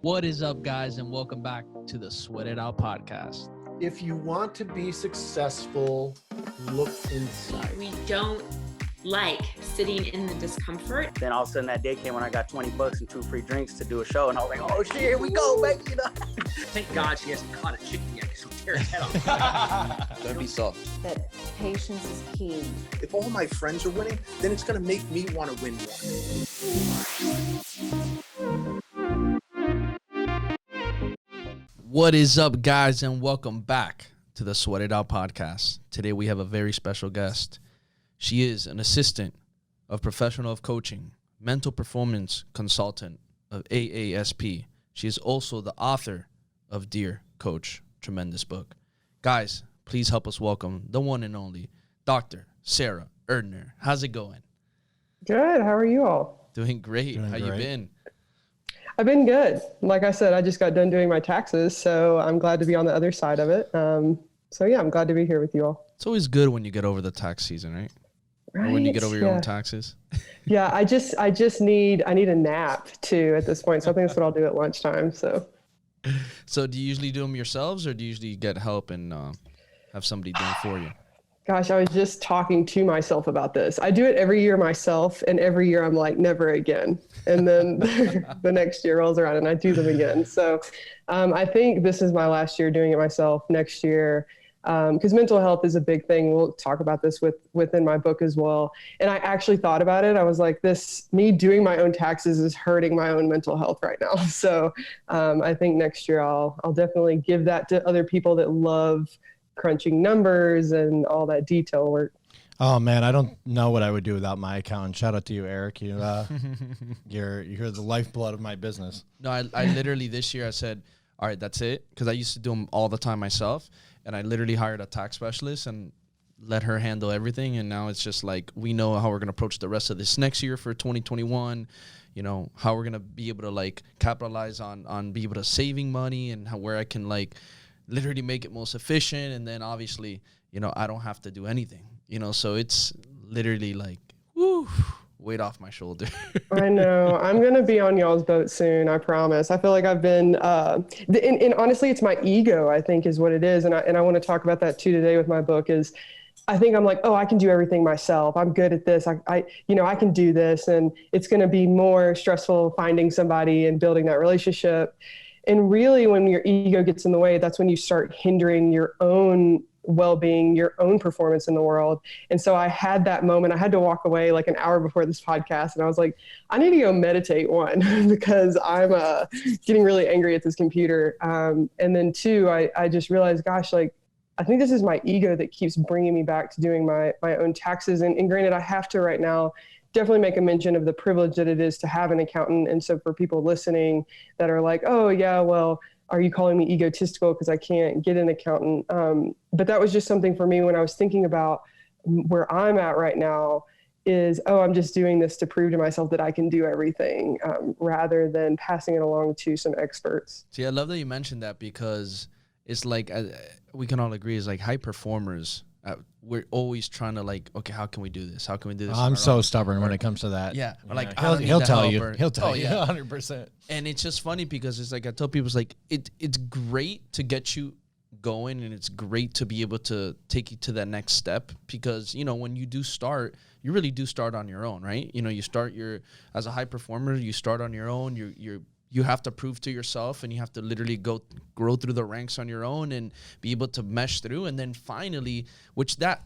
What is up, guys, and welcome back to the Sweat It Out podcast. If you want to be successful, look inside. We don't like sitting in the discomfort. Then all of a sudden that day came when I got $20 and 2 free drinks to do a show, and I was like, oh shit, here we go, baby. You know? Thank God she hasn't caught a chicken yet, because she'll tear her head off. Don't be soft. That patience is key. If all my friends are winning, then it's going to make me want to win more. What is up, guys, and welcome back to the Sweat It Out podcast. Today we have a very special guest. She is an assistant of professional of coaching, mental performance consultant of AASP. She is also the author of Dear Coach, tremendous book. Guys, please help us welcome the one and only Dr. Sara Erdner. How's it going? Good. How are you all? Doing great. How you great. been? I've been good. Like I said, I just got done doing my taxes, so I'm glad to be on the other side of it. So yeah, I'm glad to be here with you all. It's always good when you get over the tax season, right? Or when you get over your own taxes. Yeah, I need a nap too at this point. So I think that's what I'll do at lunchtime. So do you usually do them yourselves, or do you usually get help and have somebody do it for you? gosh, I was just talking to myself about this. I do it every year myself, and every year I'm like, never again. And then the next year rolls around and I do them again. So I think this is my last year doing it myself. Next year, because mental health is a big thing. We'll talk about this within my book as well. And I actually thought about it. I was like, me doing my own taxes is hurting my own mental health right now. So I think next year I'll definitely give that to other people that love crunching numbers and all that detail work. Oh man, I don't know what I would do without my accountant. Shout out to you, Eric. You're the lifeblood of my business. No, I literally this year I said, all right, that's it. Because I used to do them all the time myself. And I literally hired a tax specialist and let her handle everything. And now it's just like, we know how we're going to approach the rest of this next year for 2021. You know, how we're going to be able to like capitalize on be able to saving money and where I can like literally make it most efficient. And then obviously, you know, I don't have to do anything, you know, so it's literally like, whoo, weight off my shoulder. I know. I'm going to be on y'all's boat soon. I promise. I feel like I've been, and honestly, it's my ego, I think is what it is. And I want to talk about that too today with my book is I think I'm like, oh, I can do everything myself. I'm good at this. I can do this. And it's going to be more stressful finding somebody and building that relationship. And really, when your ego gets in the way, that's when you start hindering your own well-being, your own performance in the world. And so I had that moment. I had to walk away like an hour before this podcast. And I was like, I need to go meditate, one, because I'm getting really angry at this computer. And then two, I just realized, gosh, like, I think this is my ego that keeps bringing me back to doing my own taxes. And granted, I have to right now definitely make a mention of the privilege that it is to have an accountant. And so for people listening that are like, oh yeah, well, are you calling me egotistical because I can't get an accountant? But that was just something for me when I was thinking about where I'm at right now is, oh, I'm just doing this to prove to myself that I can do everything rather than passing it along to some experts. See, I love that you mentioned that because it's like, we can all agree, is like high performers. We're always trying to like, okay, how can we do this? How can we do this? I'm so stubborn when it comes to that. Yeah. Yeah. Like, He'll tell you. He'll tell you 100%. And it's just funny because it's like, I tell people, it's like, it's great to get you going and it's great to be able to take you to that next step because, you know, when you do start, you really do start on your own, right? You know, you start as a high performer, you start on your own, you have to prove to yourself and you have to literally grow through the ranks on your own and be able to mesh through. And then finally, which that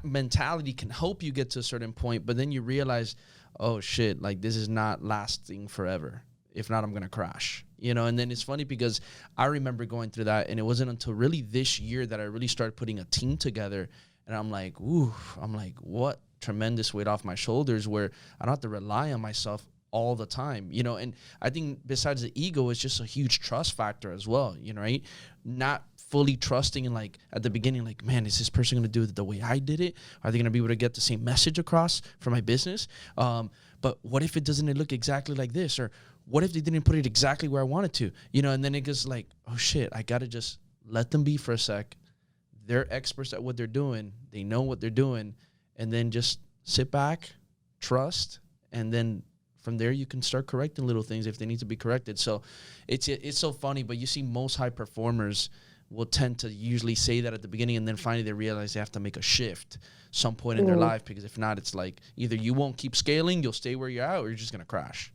mentality can help you get to a certain point, but then you realize, oh shit, like this is not lasting forever. If not, I'm going to crash, you know? And then it's funny because I remember going through that and it wasn't until really this year that I really started putting a team together. And I'm like, what tremendous weight off my shoulders where I don't have to rely on myself all the time, you know? And I think besides the ego, it's just a huge trust factor as well, you know, right? Not fully trusting and like at the beginning, like, man, is this person going to do it the way I did it? Are they going to be able to get the same message across for my business? But what if it doesn't look exactly like this? Or what if they didn't put it exactly where I wanted to, you know? And then it goes like, oh shit, I got to just let them be for a sec. They're experts at what they're doing. They know what they're doing. And then just sit back, trust, and then from there you can start correcting little things if they need to be corrected. So it's so funny, but you see most high performers will tend to usually say that at the beginning, and then finally they realize they have to make a shift some point in their life, because if not, it's like either you won't keep scaling, you'll stay where you're at, or you're just going to crash.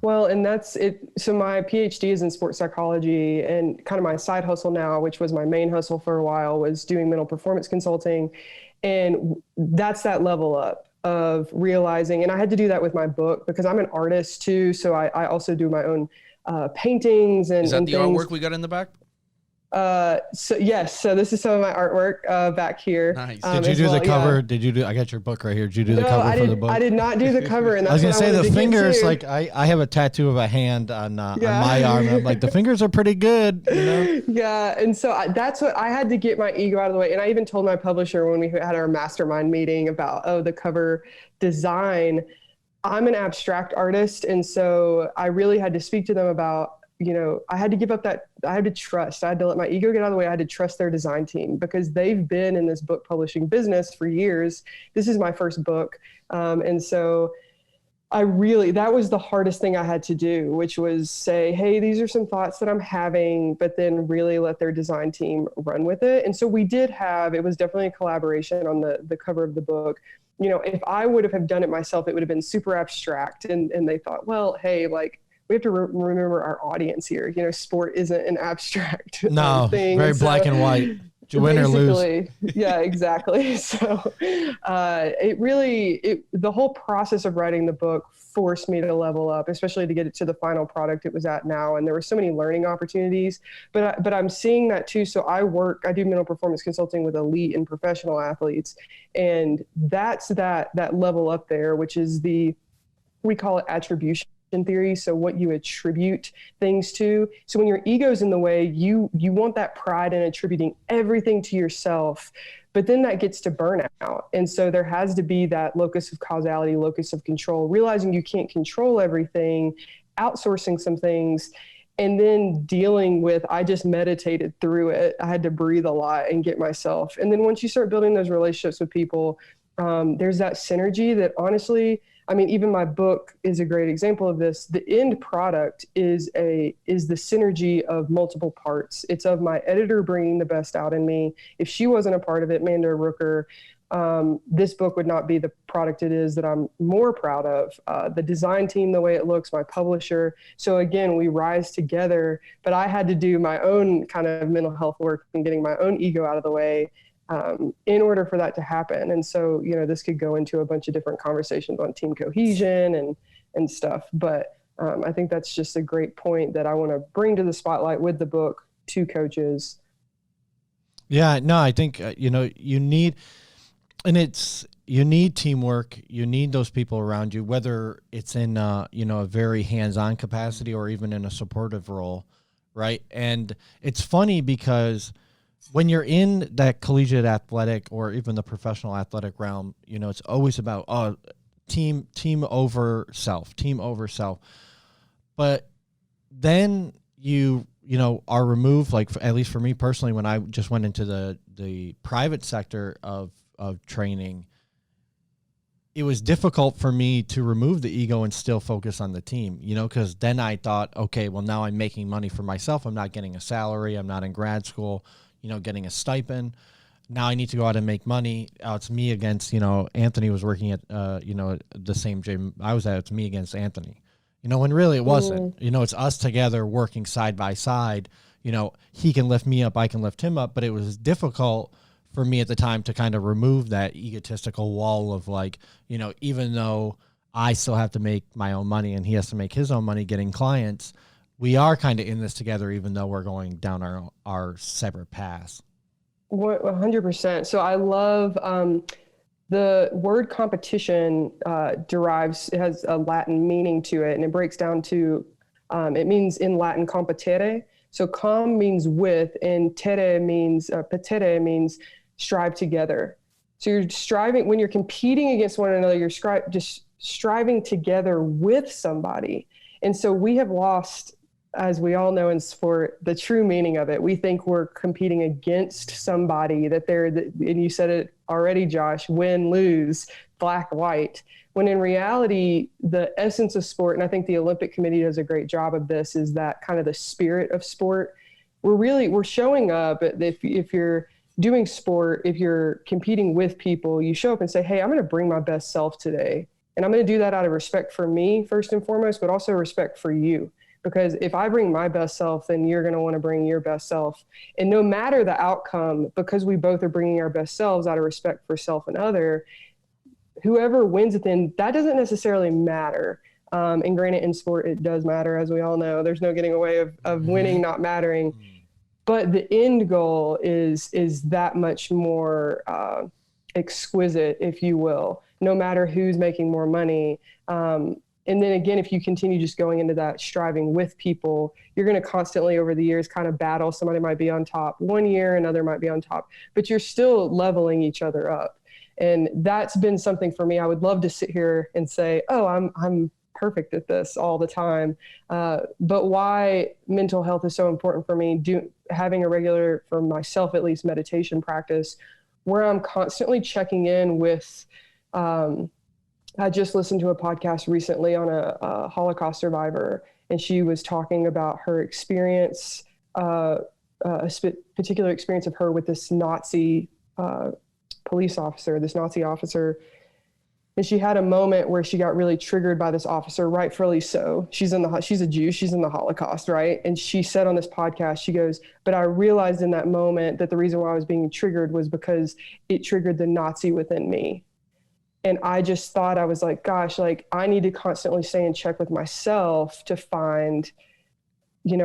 Well, and that's it. So my PhD is in sports psychology, and kind of my side hustle now, which was my main hustle for a while, was doing mental performance consulting. And that's that level up of realizing, and I had to do that with my book because I'm an artist too. So I also do my own paintings and Is that and the things. artwork we got in the back? So yes, so this is some of my artwork back here. Nice. Did you do the cover? Did you do? I got your book right here. Did you do the cover for the book? I did not do the cover. And that's I was gonna say the fingers. Like I have a tattoo of a hand on my arm. And I'm like, the fingers are pretty good. You know? Yeah, and so that's what I had to get my ego out of the way. And I even told my publisher when we had our mastermind meeting about the cover design. I'm an abstract artist, and so I really had to speak to them about. I had to give up that. I had to trust. I had to let my ego get out of the way. I had to trust their design team because they've been in this book publishing business for years. This is my first book. And so that was the hardest thing I had to do, which was say, hey, these are some thoughts that I'm having, but then really let their design team run with it. And so it was definitely a collaboration on the cover of the book. If I would have done it myself, it would have been super abstract. And they thought, well, hey, like, we have to remember our audience here. Sport isn't an abstract thing. Very black and white. Win or lose. Yeah, exactly. So the whole process of writing the book forced me to level up, especially to get it to the final product it was at now. And there were so many learning opportunities, but I'm seeing that too. So I do mental performance consulting with elite and professional athletes. And that's that level up there, which is we call it attribution theory. So what you attribute things to. So when your ego's in the way, you want that pride in attributing everything to yourself, but then that gets to burnout. And so there has to be that locus of causality, locus of control, realizing you can't control everything, outsourcing some things, and then dealing with, I just meditated through it. I had to breathe a lot and get myself. And then once you start building those relationships with people, there's that synergy that honestly, even my book is a great example of this. The end product is the synergy of multiple parts. It's of my editor bringing the best out in me. If she wasn't a part of it, Manda Rooker, this book would not be the product it is that I'm more proud of. The design team, the way it looks, my publisher. So again, we rise together, but I had to do my own kind of mental health work and getting my own ego out of the way. In order for that to happen. And so, this could go into a bunch of different conversations on team cohesion and stuff. But I think that's just a great point that I want to bring to the spotlight with the book to coaches. Yeah, no, I think, you need teamwork. You need those people around you, whether it's in, a very hands-on capacity or even in a supportive role. Right. And it's funny because when you're in that collegiate athletic or even the professional athletic realm, it's always about team over self. But then you are removed, like at least for me personally, when I just went into the private sector of training, it was difficult for me to remove the ego and still focus on the team, because then I thought, okay, well, now I'm making money for myself. I'm not getting a salary. I'm not in grad school. Getting a stipend. Now I need to go out and make money. It's me against, Anthony was working at, the same gym I was at. It's me against Anthony, when really it wasn't. It's us together working side by side. He can lift me up, I can lift him up, but it was difficult for me at the time to kind of remove that egotistical wall of like, even though I still have to make my own money and he has to make his own money getting clients, we are kind of in this together, even though we're going down our separate paths. 100%. So I love the word competition it has a Latin meaning to it, and it breaks down to, it means in Latin competere. So com means with, and petere means strive together. So you're striving, when you're competing against one another, you're just striving together with somebody. And so we have lost as we all know in sport, the true meaning of it, we think we're competing against somebody, that and you said it already, Josh, win, lose, black, white. When in reality, the essence of sport, and I think the Olympic Committee does a great job of this, is that kind of the spirit of sport. We're showing up. If you're doing sport, if you're competing with people, you show up and say, hey, I'm going to bring my best self today. And I'm going to do that out of respect for me, first and foremost, but also respect for you. Because if I bring my best self, then you're going to want to bring your best self. And no matter the outcome, because we both are bringing our best selves out of respect for self and other, whoever wins at the end, that doesn't necessarily matter. And granted, in sport, it does matter, as we all know. There's no getting away of winning not mattering. But the end goal is that much more exquisite, if you will, no matter who's making more money. And then again, if you continue just going into that striving with people, you're going to constantly over the years kind of battle. Somebody might be on top one year, another might be on top, but you're still leveling each other up. And that's been something for me. I would love to sit here and say, oh, I'm perfect at this all the time. But why mental health is so important for me, having a regular, for myself at least, meditation practice where I'm constantly checking in with, I just listened to a podcast recently on a Holocaust survivor, and she was talking about her experience, a particular experience of her with this Nazi police officer, this Nazi officer. And she had a moment where she got really triggered by this officer, rightfully so. She's a Jew, she's in the Holocaust, right? And she said on this podcast, she goes, but I realized in that moment that the reason why I was being triggered was because it triggered the Nazi within me. And I just thought, I was like, gosh, like I need to constantly stay in check with myself to find,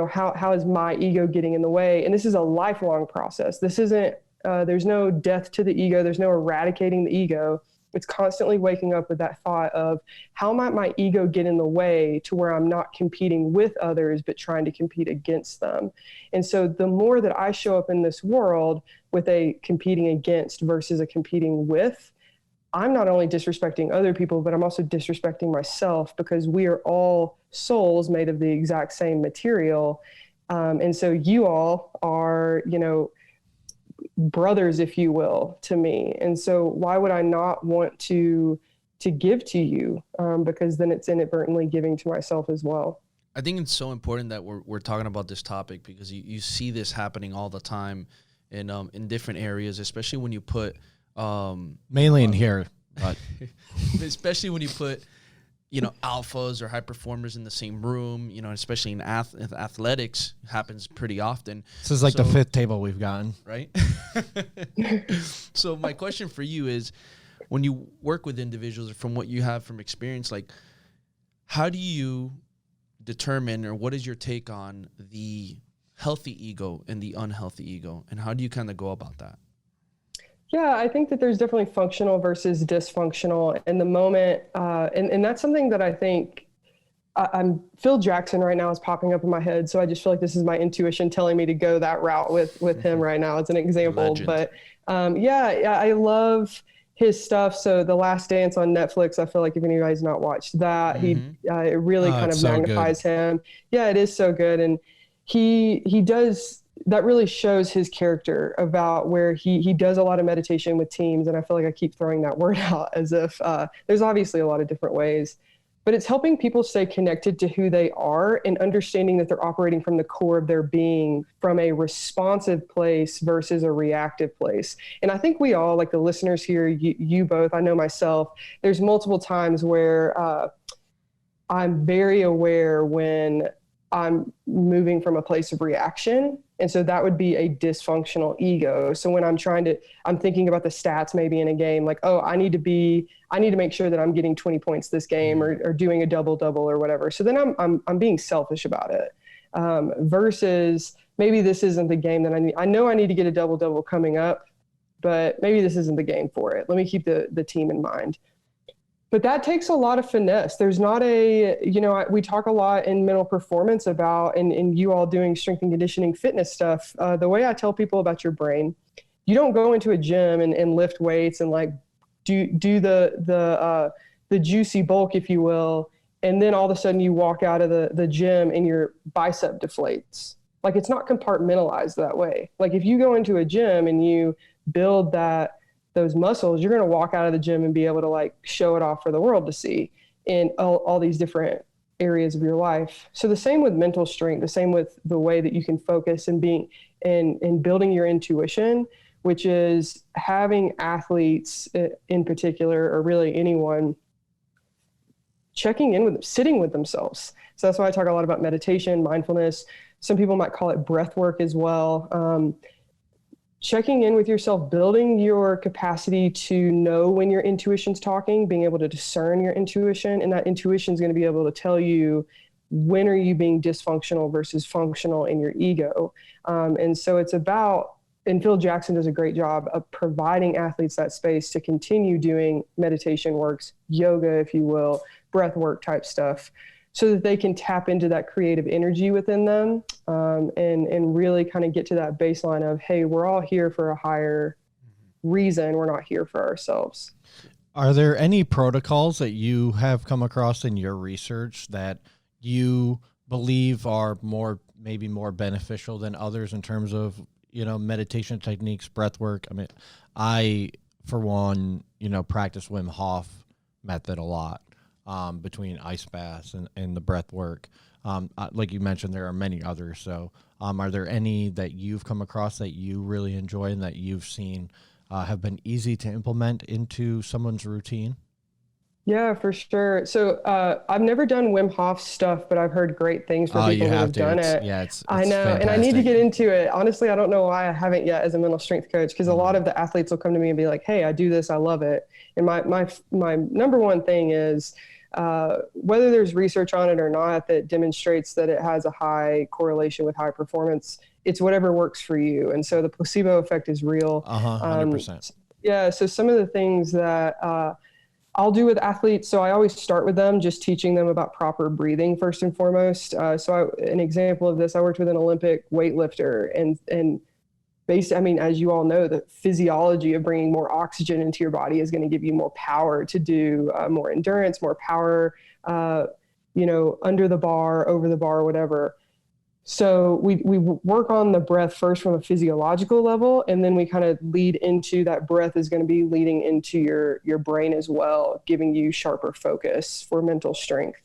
how is my ego getting in the way? And this is a lifelong process. This isn't, there's no death to the ego. There's no eradicating the ego. It's constantly waking up with that thought of how might my ego get in the way to where I'm not competing with others, but trying to compete against them. And so the more that I show up in this world with a competing against versus a competing with, I'm not only disrespecting other people, but I'm also disrespecting myself, because we are all souls made of the exact same material. And so you all are, brothers, if you will, to me. And so why would I not want to give to you? Because then it's inadvertently giving to myself as well. I think it's so important that we're talking about this topic, because you see this happening all the time in different areas, especially when you put mainly in here, but especially when you put alphas or high performers in the same room, especially in athletics, happens pretty often. This is like the fifth table we've gotten, right? So my question for you is, when you work with individuals, from what you have from experience, like how do you determine, or what is your take on the healthy ego and the unhealthy ego, and how do you kind of go about that? Yeah, I think that there's definitely functional versus dysfunctional in the moment. And that's something that I think I'm Phil Jackson right now is popping up in my head. So I just feel like this is my intuition telling me to go that route with him right now as an example. Legend. But I love his stuff. So The Last Dance on Netflix, I feel like if anybody's not watched that, it really kind of magnifies him. Yeah, it is so good. And he does, that really shows his character about where he does a lot of meditation with teams. And I feel like I keep throwing that word out as if there's obviously a lot of different ways, but it's helping people stay connected to who they are and understanding that they're operating from the core of their being, from a responsive place versus a reactive place. And I think we all, like the listeners here, you both, I know myself, there's multiple times where I'm very aware when I'm moving from a place of reaction. And so that would be a dysfunctional ego. So when I'm thinking about the stats maybe in a game, like, oh, I need to make sure that I'm getting 20 points this game, or doing a double or whatever. So then I'm being selfish about it. Versus maybe this isn't the game that I need. I know I need to get a double coming up, but maybe this isn't the game for it. Let me keep the team in mind. But that takes a lot of finesse. There's not we talk a lot in mental performance about, and you all doing strength and conditioning fitness stuff. The way I tell people about your brain, you don't go into a gym and lift weights and like do the juicy bulk, if you will, And then all of a sudden you walk out of the gym and your bicep deflates. Like, it's not compartmentalized that way. Like, if you go into a gym and you build those muscles, you're going to walk out of the gym and be able to like show it off for the world to see in all these different areas of your life. So the same with mental strength, the same with the way that you can focus and building your intuition, which is having athletes in particular, or really anyone, checking in with them, sitting with themselves. So that's why I talk a lot about meditation, mindfulness. Some people might call it breath work as well. Checking in with yourself, building your capacity to know when your intuition's talking, being able to discern your intuition, and that intuition is going to be able to tell you when are you being dysfunctional versus functional in your ego. And so it's about, and Phil Jackson does a great job of providing athletes that space to continue doing meditation works, yoga, if you will, breath work type stuff, so that they can tap into that creative energy within them, and really kind of get to that baseline of, hey, we're all here for a higher reason. We're not here for ourselves. Are there any protocols that you have come across in your research that you believe are maybe more beneficial than others in terms of, meditation techniques, breath work? I mean, I, for one, practice Wim Hof method a lot. Between ice baths and the breath work. Like you mentioned, there are many others. So are there any that you've come across that you really enjoy and that you've seen have been easy to implement into someone's routine? Yeah, for sure. So I've never done Wim Hof stuff, but I've heard great things from people who have done it. Yeah, it's I know, fantastic. and I need to get into it. Honestly, I don't know why I haven't yet as a mental strength coach, because a lot of the athletes will come to me and be like, hey, I do this, I love it. And my number one thing is, whether there's research on it or not that demonstrates that it has a high correlation with high performance, it's whatever works for you. And so the placebo effect is real. 100%. Yeah. So some of the things that I'll do with athletes, so I always start with them just teaching them about proper breathing first and foremost. An example of this, I worked with an Olympic weightlifter, and basically, as you all know, the physiology of bringing more oxygen into your body is going to give you more power to do more endurance, more power, under the bar, over the bar, whatever. So we work on the breath first from a physiological level, and then we kind of lead into that breath is going to be leading into your brain as well, giving you sharper focus for mental strength.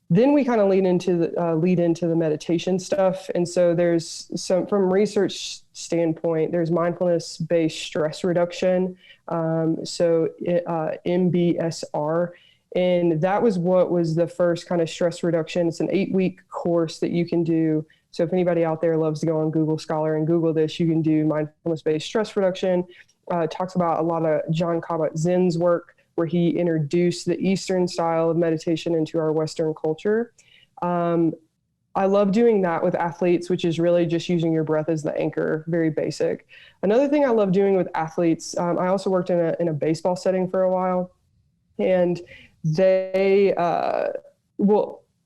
Then we kind of lead into the meditation stuff. And so there's from research standpoint, there's mindfulness-based stress reduction. MBSR. And that was what was the first kind of stress reduction. It's an 8-week course that you can do. So if anybody out there loves to go on Google Scholar and Google this, you can do mindfulness-based stress reduction. Talks about a lot of John Kabat-Zinn's work, where he introduced the Eastern style of meditation into our Western culture. I love doing that with athletes, which is really just using your breath as the anchor, very basic. Another thing I love doing with athletes, I also worked in a baseball setting for a while, and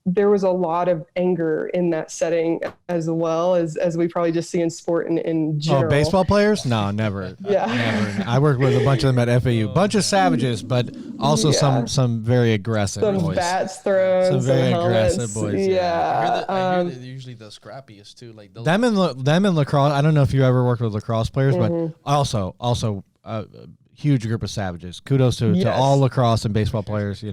there was a lot of anger in that setting as well as we probably just see in sport in general. Oh, baseball players? No, never. Yeah. Never. I worked with a bunch of them at FAU. Bunch of savages, but also some very aggressive boys. Some bats thrown, some very helmets. aggressive boys. Yeah. I hear they're usually the scrappiest too. Like them in lacrosse. I don't know if you ever worked with lacrosse players, but also a huge group of savages. Kudos to all lacrosse and baseball players,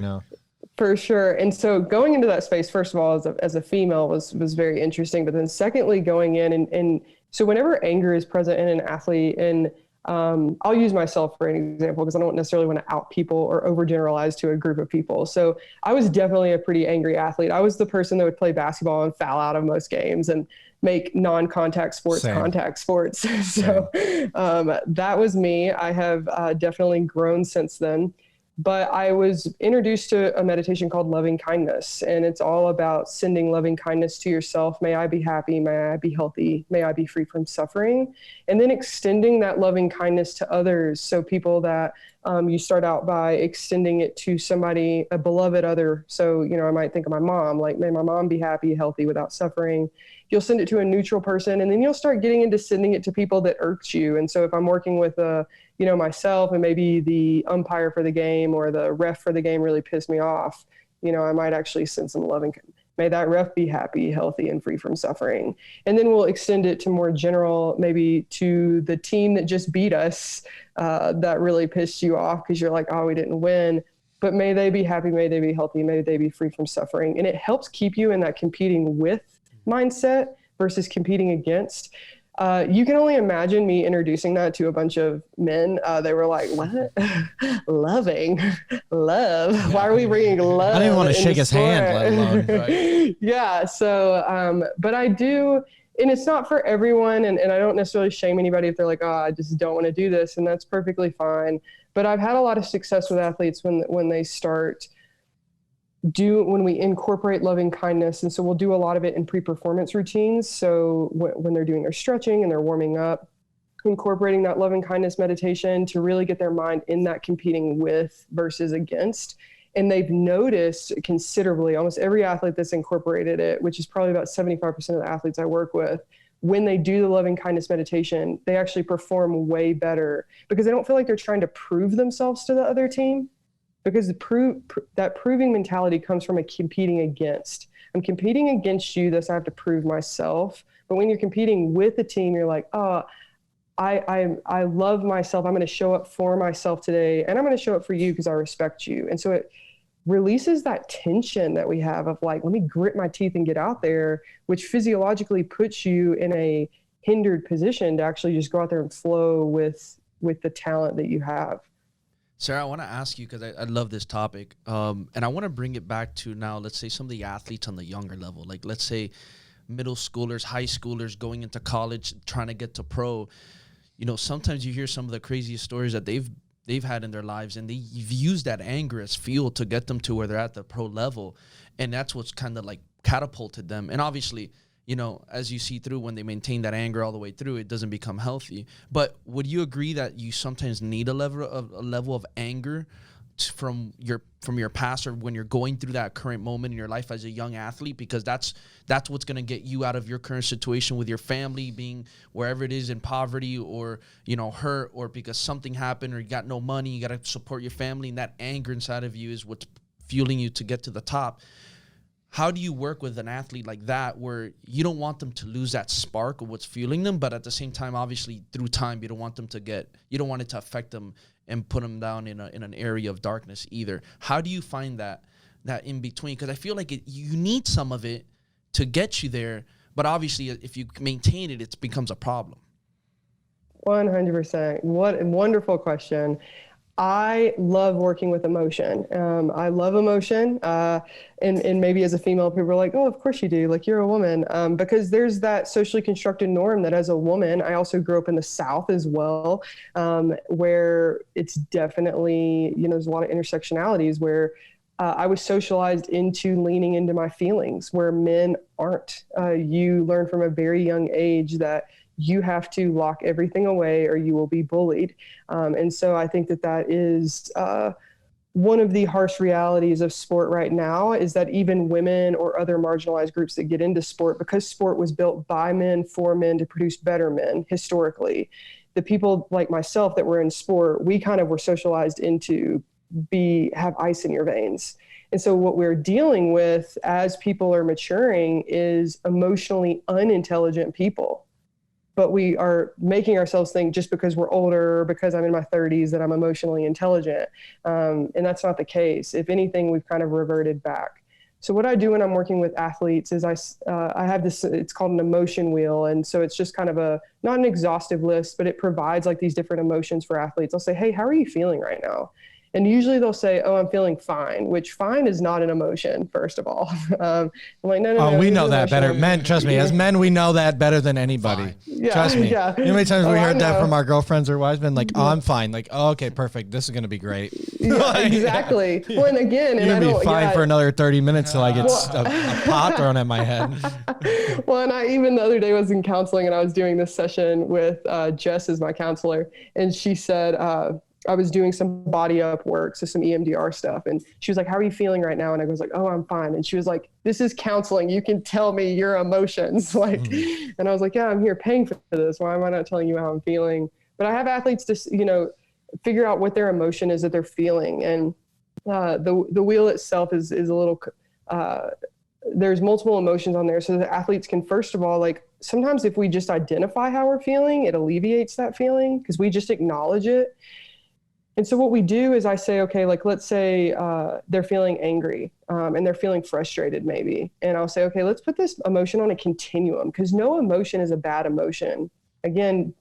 For sure. And so going into that space, first of all, as a female was very interesting. But then secondly, going in and so whenever anger is present in an athlete, and I'll use myself for an example, because I don't necessarily want to out people or overgeneralize to a group of people. So I was definitely a pretty angry athlete. I was the person that would play basketball and foul out of most games and make non-contact sports contact sports. So that was me. I have definitely grown since then. But I was introduced to a meditation called loving kindness, and it's all about sending loving kindness to yourself. May I be happy. May I be healthy. May I be free from suffering. And then extending that loving kindness to others. So people that you start out by extending it to somebody, a beloved other. So, I might think of my mom, like, may my mom be happy, healthy, without suffering. You'll send it to a neutral person, and then you'll start getting into sending it to people that irks you. And so if I'm working with myself, and maybe the umpire for the game or the ref for the game really pissed me off, I might actually send some love and may that ref be happy, healthy, and free from suffering. And then we'll extend it to more general, maybe to the team that just beat us, that really pissed you off because you're like, oh, we didn't win. But may they be happy, may they be healthy, may they be free from suffering. And it helps keep you in that competing with mindset versus competing against. You can only imagine me introducing that to a bunch of men. They were like, what? Loving? Love? Why are we bringing love? I didn't want to shake his hand, let alone. Right? Yeah. So, but I do, and it's not for everyone. And I don't necessarily shame anybody if they're like, oh, I just don't want to do this. And that's perfectly fine. But I've had a lot of success with athletes when they start when we incorporate loving kindness. And so we'll do a lot of it in pre-performance routines. So when they're doing their stretching and they're warming up, incorporating that loving kindness meditation to really get their mind in that competing with versus against. And they've noticed considerably, almost every athlete that's incorporated it, which is probably about 75% of the athletes I work with, when they do the loving kindness meditation, they actually perform way better because they don't feel like they're trying to prove themselves to the other team. Because that proving mentality comes from a competing against. I'm competing against you, thus I have to prove myself. But when you're competing with a team, you're like, oh, I love myself. I'm going to show up for myself today, and I'm going to show up for you because I respect you. And so it releases that tension that we have of like, let me grit my teeth and get out there, which physiologically puts you in a hindered position to actually just go out there and flow with the talent that you have. Sara, I want to ask you, because I love this topic, and I want to bring it back to now, let's say some of the athletes on the younger level, like let's say middle schoolers, high schoolers going into college, trying to get to pro. Sometimes you hear some of the craziest stories that they've had in their lives, and they've used that anger as fuel to get them to where they're at the pro level, and that's what's kind of like catapulted them. And obviously, as you see through, when they maintain that anger all the way through, it doesn't become healthy. But would you agree that you sometimes need a level of anger from your past, or when you're going through that current moment in your life as a young athlete, because that's what's going to get you out of your current situation with your family being wherever it is, in poverty, or hurt, or because something happened, or you got no money, you got to support your family, and that anger inside of you is what's fueling you to get to the top. How do you work with an athlete like that, where you don't want them to lose that spark of what's fueling them, but at the same time, obviously through time, you don't want it to affect them and put them down in an area of darkness either. How do you find that in between? Because I feel like you need some of it to get you there, but obviously if you maintain it, it becomes a problem. 100%. What a wonderful question. I love working with emotion. I love emotion. And maybe as a female, people are like, oh, of course you do. Like, you're a woman. Because there's that socially constructed norm that as a woman, I also grew up in the South as well, where it's definitely, there's a lot of intersectionalities where I was socialized into leaning into my feelings where men aren't. You learn from a very young age that you have to lock everything away or you will be bullied. And so I think that is one of the harsh realities of sport right now, is that even women or other marginalized groups that get into sport, because sport was built by men for men to produce better men historically, the people like myself that were in sport, we kind of were socialized into have ice in your veins. And so what we're dealing with as people are maturing is emotionally unintelligent people. But we are making ourselves think just because we're older, or because I'm in my 30s, that I'm emotionally intelligent. And that's not the case. If anything, we've kind of reverted back. So what I do when I'm working with athletes is I have this, it's called an emotion wheel. And so it's just kind of not an exhaustive list, but it provides like these different emotions for athletes. I'll say, hey, how are you feeling right now? And usually they'll say, oh, I'm feeling fine, which fine is not an emotion, first of all. I'm like, no. Oh, we know that better. Men, trust me, as men, we know that better than anybody. Yeah, trust me. Yeah. You know how many times we heard that from our girlfriends or wives, been like, oh, I'm fine. Like, oh, okay, perfect. This is going to be great. Yeah, exactly. Well, and again, you're going to be fine for another 30 minutes till I get a pot thrown at my head. Well, and I even the other day was in counseling, and I was doing this session with Jess as my counselor, and she said, I was doing some body up work, so some EMDR stuff. And she was like, how are you feeling right now? And I was like, oh, I'm fine. And she was like, this is counseling. You can tell me your emotions. And I was like, yeah, I'm here paying for this. Why am I not telling you how I'm feeling? But I have athletes to, figure out what their emotion is that they're feeling. And the wheel itself is a little, there's multiple emotions on there. So the athletes can, first of all, like sometimes if we just identify how we're feeling, it alleviates that feeling because we just acknowledge it. And so what we do is I say, okay, like let's say they're feeling angry and they're feeling frustrated maybe. And I'll say, okay, let's put this emotion on a continuum because no emotion is a bad emotion. Again,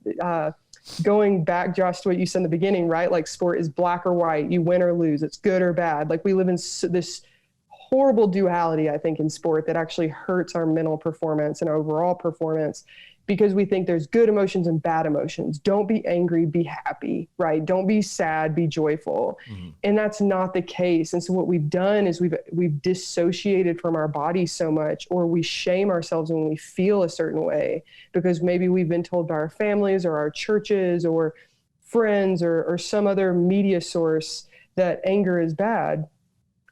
going back, Josh, to what you said in the beginning, right? Like sport is black or white, you win or lose, it's good or bad. Like we live in this horrible duality, I think, in sport that actually hurts our mental performance and overall performance because we think there's good emotions and bad emotions. Don't be angry, be happy, right? Don't be sad, be joyful. Mm-hmm. And that's not the case. And so what we've done is we've dissociated from our body so much, or we shame ourselves when we feel a certain way because maybe we've been told by our families or our churches or friends or some other media source that anger is bad.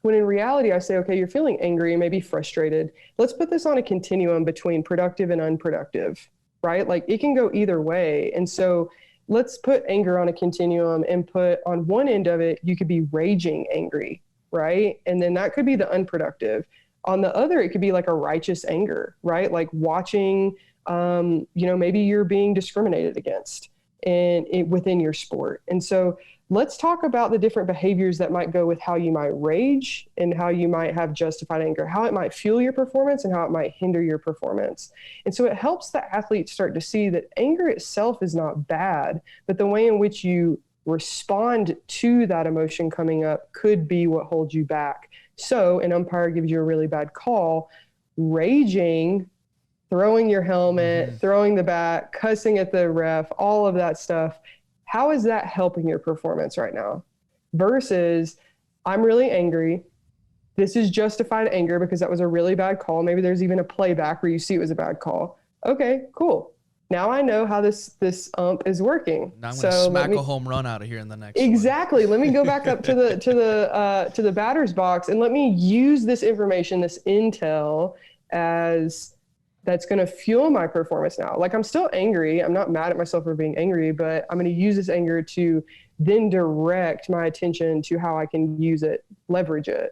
When in reality, I say, okay, you're feeling angry and maybe frustrated. Let's put this on a continuum between productive and unproductive, right? Like it can go either way. And so let's put anger on a continuum and put on one end of it, you could be raging angry, right? And then that could be the unproductive. On the other, it could be like a righteous anger, right? Like watching, maybe you're being discriminated against within your sport. And so let's talk about the different behaviors that might go with how you might rage and how you might have justified anger, how it might fuel your performance and how it might hinder your performance. And so it helps the athletes start to see that anger itself is not bad, but the way in which you respond to that emotion coming up could be what holds you back. So an umpire gives you a really bad call, raging, throwing your helmet, throwing the bat, cussing at the ref, all of that stuff. How is that helping your performance right now? Versus, I'm really angry. This is justified anger because that was a really bad call. Maybe there's even a playback where you see it was a bad call. Okay, cool. Now I know how this ump is working. Now I'm going to smack a home run out of here in the next Exactly. Let me go back up to the batter's box and let me use this information, this intel, as that's going to fuel my performance now. Like I'm still angry. I'm not mad at myself for being angry, but I'm going to use this anger to then direct my attention to how I can use it, leverage it.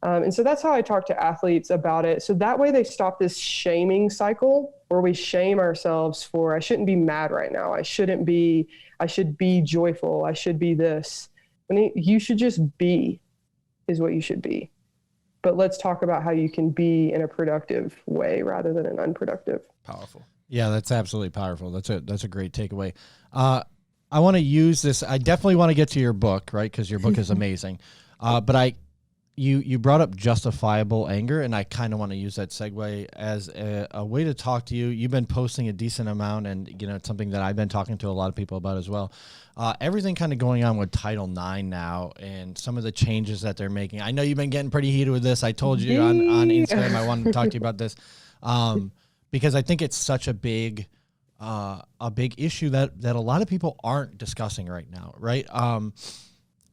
And so that's how I talk to athletes about it. So that way they stop this shaming cycle where we shame ourselves for, I shouldn't be mad right now. I should be joyful. I should be this. You should just be is what you should be. But let's talk about how you can be in a productive way rather than an unproductive. Powerful. Yeah, that's absolutely powerful. That's a great takeaway. I want to use this. I definitely want to get to your book, right? Because your book is amazing. But you brought up justifiable anger, and I kind of want to use that segue as a way to talk to you. You've been posting a decent amount, and it's something that I've been talking to a lot of people about as well. Everything kind of going on with Title IX now and some of the changes that they're making. I know you've been getting pretty heated with this. I told you on Instagram I wanted to talk to you about this because I think it's such a big issue that a lot of people aren't discussing right now, right?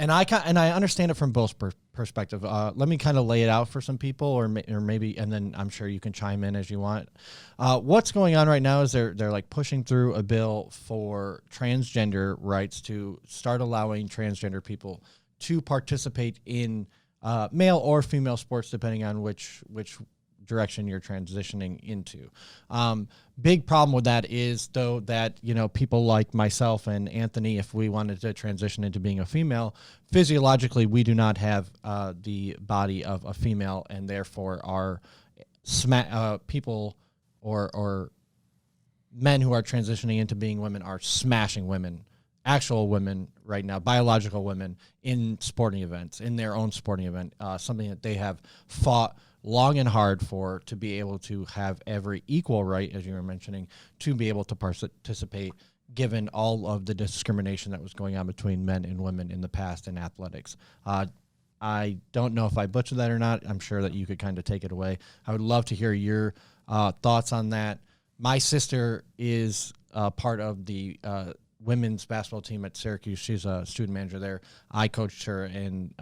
And I understand it from both perspective. Let me kind of lay it out for some people, or maybe, and then I'm sure you can chime in as you want. What's going on right now is they're like pushing through a bill for transgender rights to start allowing transgender people to participate in male or female sports, depending on which direction you're transitioning into. Big problem with that is, though, that people like myself and Anthony, if we wanted to transition into being a female, physiologically we do not have the body of a female, and therefore our people or men who are transitioning into being women are smashing women, actual women right now, biological women, in sporting events, in their own sporting event, something that they have fought long and hard for, to be able to have every equal right, as you were mentioning, to be able to participate, given all of the discrimination that was going on between men and women in the past in athletics. I don't know if I butchered that or not. I'm sure that you could kind of take it away. I would love to hear your thoughts on that. My sister is part of the women's basketball team at Syracuse. She's a student manager there. I coached her in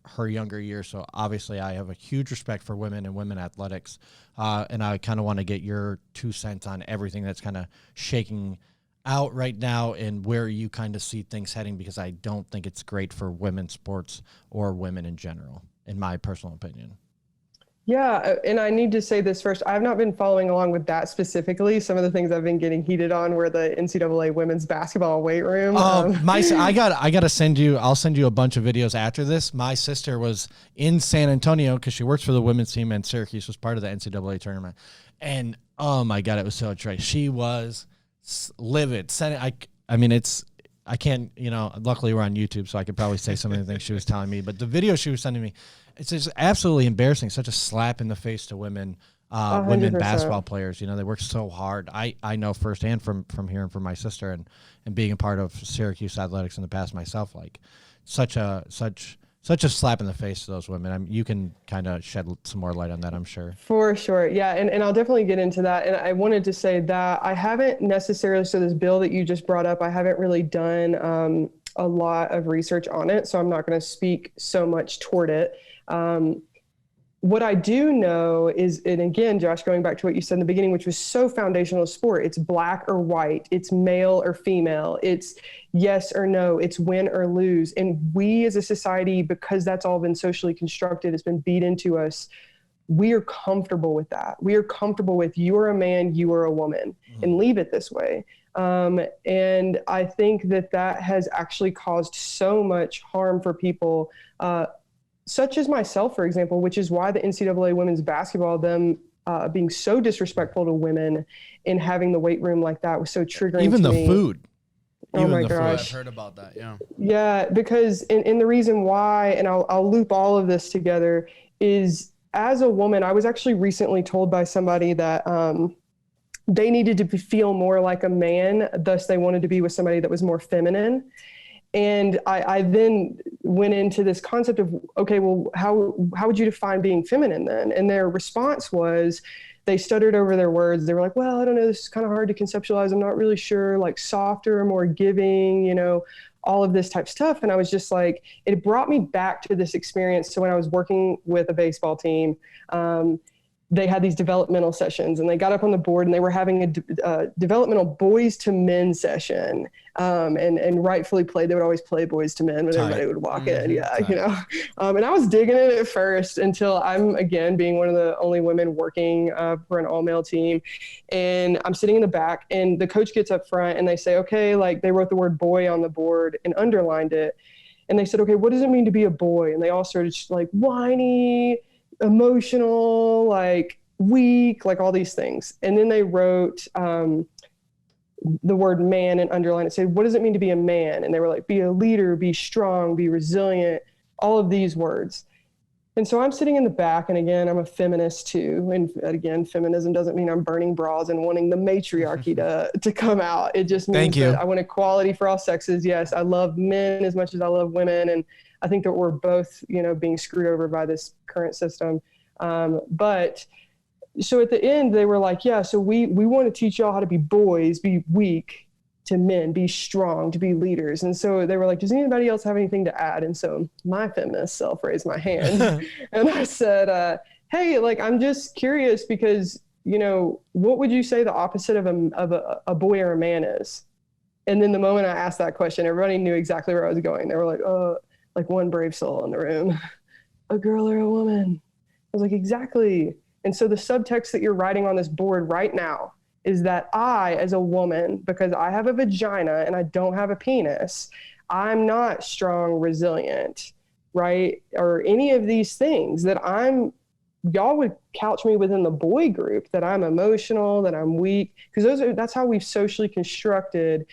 her younger years, so obviously I have a huge respect for women and women athletics, and I kind of want to get your 2 cents on everything that's kind of shaking out right now and where you kind of see things heading? Because I don't think it's great for women's sports or women in general, in my personal opinion. Yeah, and I need to say this first. I've not been following along with that specifically. Some of the things I've been getting heated on were the NCAA women's basketball weight room. I gotta send you. I'll send you a bunch of videos after this. My sister was in San Antonio because she works for the women's team, and Syracuse was part of the NCAA tournament. And oh my God, it was so trite. She was livid. I mean, I can't. Luckily we're on YouTube, so I could probably say some of the things she was telling me. But the video she was sending me. It's just absolutely embarrassing. Such a slap in the face to women, women basketball players. They work so hard. I know firsthand from hearing from my sister and being a part of Syracuse athletics in the past myself. Like such a slap in the face to those women. You can kind of shed some more light on that, I'm sure. For sure, yeah, and I'll definitely get into that. And I wanted to say that I haven't necessarily. So this bill that you just brought up, I haven't really done a lot of research on it, so I'm not going to speak so much toward it. What I do know is, and again, Josh, going back to what you said in the beginning, which was so foundational to sport, it's black or white, it's male or female, it's yes or no, it's win or lose. And we as a society, because that's all been socially constructed, it's been beat into us, we are comfortable with that. We are comfortable with you are a man, you are a woman, and leave it this way. And I think that has actually caused so much harm for people, such as myself, for example, which is why the NCAA women's basketball, them being so disrespectful to women and having the weight room like that was so triggering Even to the me. food. Oh my I've gosh. heard about that, yeah. Yeah, because and the reason why, and I'll loop all of this together, is as a woman, I was actually recently told by somebody that they needed to feel more like a man, thus they wanted to be with somebody that was more feminine. And I then went into this concept of, okay, well, how would you define being feminine then? And their response was, they stuttered over their words. They were like, well, I don't know, this is kind of hard to conceptualize. I'm not really sure, like softer, more giving, all of this type stuff. And I was just like, it brought me back to this experience. So when I was working with a baseball team, they had these developmental sessions, and they got up on the board and they were having a developmental boys to men session. And rightfully played, they would always play boys to men when everybody would walk in. Yeah. And I was digging it at first until I'm, again, being one of the only women working for an all male team. And I'm sitting in the back, and the coach gets up front and they say, okay, like they wrote the word boy on the board and underlined it. And they said, okay, what does it mean to be a boy? And they all started just like whiny, emotional, like weak, like all these things. And then they wrote the word man and underlined it. Said, what does it mean to be a man? And they were like, be a leader, be strong, be resilient, all of these words. And so I'm sitting in the back, and again, I'm a feminist too. And again, feminism doesn't mean I'm burning bras and wanting the matriarchy to come out. It just means that I want equality for all sexes. Yes, I love men as much as I love women. And I think that we're both, being screwed over by this current system. But so at the end, they were like, yeah, so we want to teach y'all how to be boys, be weak, to men, be strong, to be leaders. And so they were like, does anybody else have anything to add? And so my feminist self raised my hand and I said, hey, like, I'm just curious because, what would you say the opposite of a boy or a man is? And then the moment I asked that question, everybody knew exactly where I was going. They were like, oh, like one brave soul in the room, a girl or a woman. I was like, exactly. And so the subtext that you're writing on this board right now is that I, as a woman, because I have a vagina and I don't have a penis, I'm not strong, resilient, right? Or any of these things that y'all would couch me within the boy group, that I'm emotional, that I'm weak, because that's how we've socially constructed,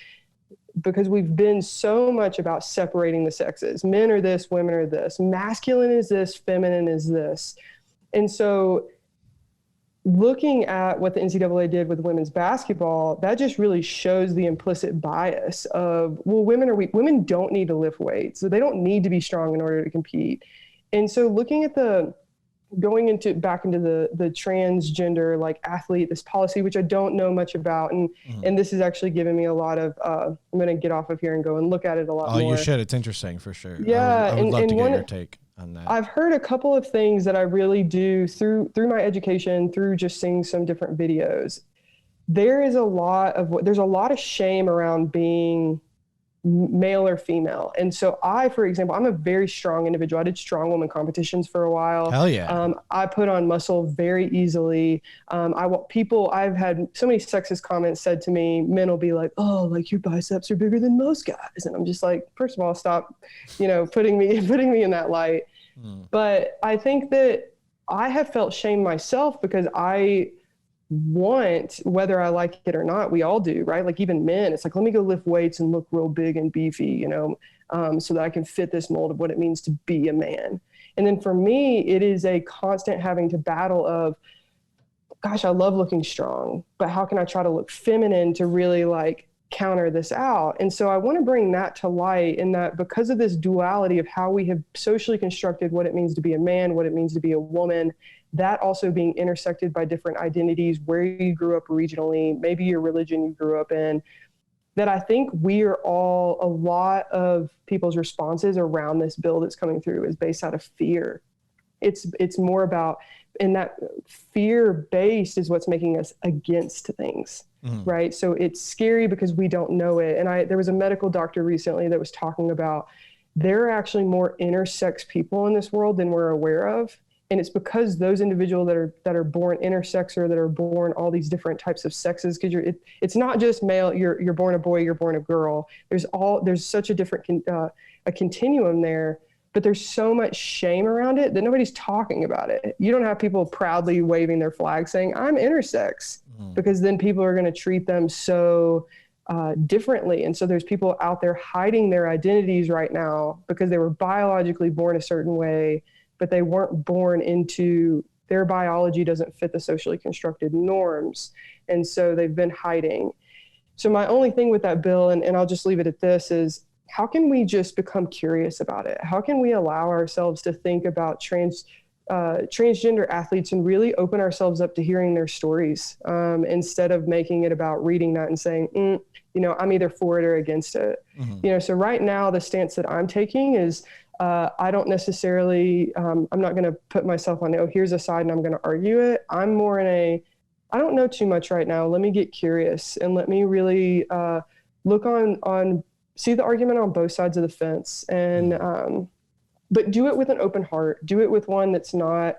because we've been so much about separating the sexes. Men are this, women are this, masculine is this, feminine is this. And so looking at what the NCAA did with women's basketball, that just really shows the implicit bias of, well, women are weak. Women don't need to lift weights. So they don't need to be strong in order to compete. And so looking at going back into the transgender like athlete, this policy, which I don't know much about. And this has actually given me a lot of, I'm going to get off of here and go and look at it a lot more. Oh, you should. It's interesting for sure. Yeah. I would love to get your take on that. I've heard a couple of things that I really do through my education, through just seeing some different videos. there's a lot of shame around being male or female. And so for example, I'm a very strong individual. I did strong woman competitions for a while. Hell yeah. I put on muscle very easily. I've had so many sexist comments said to me. Men will be like, "Oh, like your biceps are bigger than most guys," and I'm just like, first of all, stop, putting me in that light. But I think that I have felt shame myself because I want, whether I like it or not, we all do, right? Like even men, it's like, let me go lift weights and look real big and beefy, so that I can fit this mold of what it means to be a man. And then for me, it is a constant having to battle of, gosh, I love looking strong, but how can I try to look feminine to really like counter this out? And so I want to bring that to light, in that because of this duality of how we have socially constructed what it means to be a man, what it means to be a woman, that also being intersected by different identities, where you grew up regionally, maybe your religion you grew up in, that I think a lot of people's responses around this bill that's coming through is based out of fear. It's more about, and that fear-based is what's making us against things, right? So it's scary because we don't know it. And there was a medical doctor recently that was talking about there are actually more intersex people in this world than we're aware of. And it's because those individuals that are born intersex, or that are born all these different types of sexes, because it's not just male. You're born a boy, you're born a girl. There's such a different a continuum there, but there's so much shame around it that nobody's talking about it. You don't have people proudly waving their flag saying I'm intersex, because then people are going to treat them so differently. And so there's people out there hiding their identities right now because they were biologically born a certain way, but they weren't born into, their biology doesn't fit the socially constructed norms. And so they've been hiding. So my only thing with that bill, and I'll just leave it at this, is how can we just become curious about it? How can we allow ourselves to think about transgender athletes and really open ourselves up to hearing their stories, instead of making it about reading that and saying, I'm either for it or against it. So right now the stance that I'm taking is, I don't necessarily, I'm not going to put myself on, here's a side and I'm going to argue it. I'm more in I don't know too much right now. Let me get curious and let me really look see the argument on both sides of the fence, and but do it with an open heart. Do it with one that's not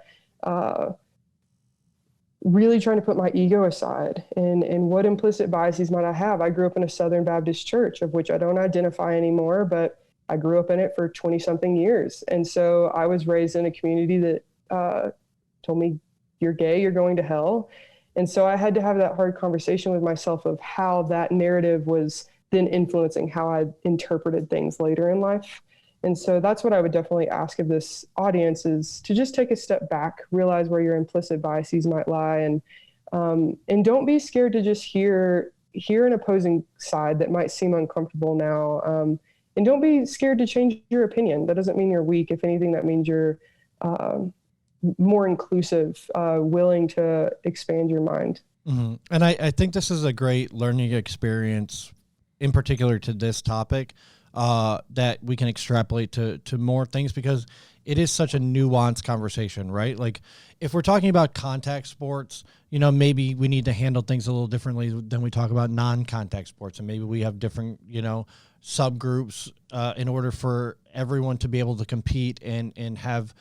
really trying to put my ego aside and what implicit biases might I have. I grew up in a Southern Baptist church, of which I don't identify anymore, but I grew up in it for 20 something years. And so I was raised in a community that told me, you're gay, you're going to hell. And so I had to have that hard conversation with myself of how that narrative was then influencing how I interpreted things later in life. And so that's what I would definitely ask of this audience, is to just take a step back, realize where your implicit biases might lie, and don't be scared to just hear an opposing side that might seem uncomfortable now. And don't be scared to change your opinion. That doesn't mean you're weak. If anything, that means you're more inclusive, willing to expand your mind. And I think this is a great learning experience, in particular to this topic, that we can extrapolate to more things, because it is such a nuanced conversation, right? Like if we're talking about contact sports, maybe we need to handle things a little differently than we talk about non-contact sports. And maybe we have different, subgroups in order for everyone to be able to compete and have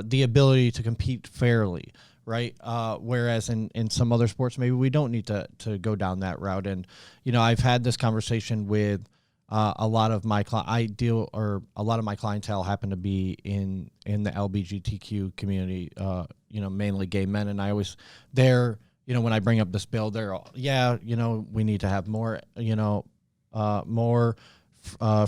the ability to compete fairly, right? Whereas in some other sports, maybe we don't need to go down that route. And, I've had this conversation with a lot of my a lot of my clientele happen to be in the LGBTQ community, mainly gay men. And I always, when I bring up this bill, they're all, we need to have more, more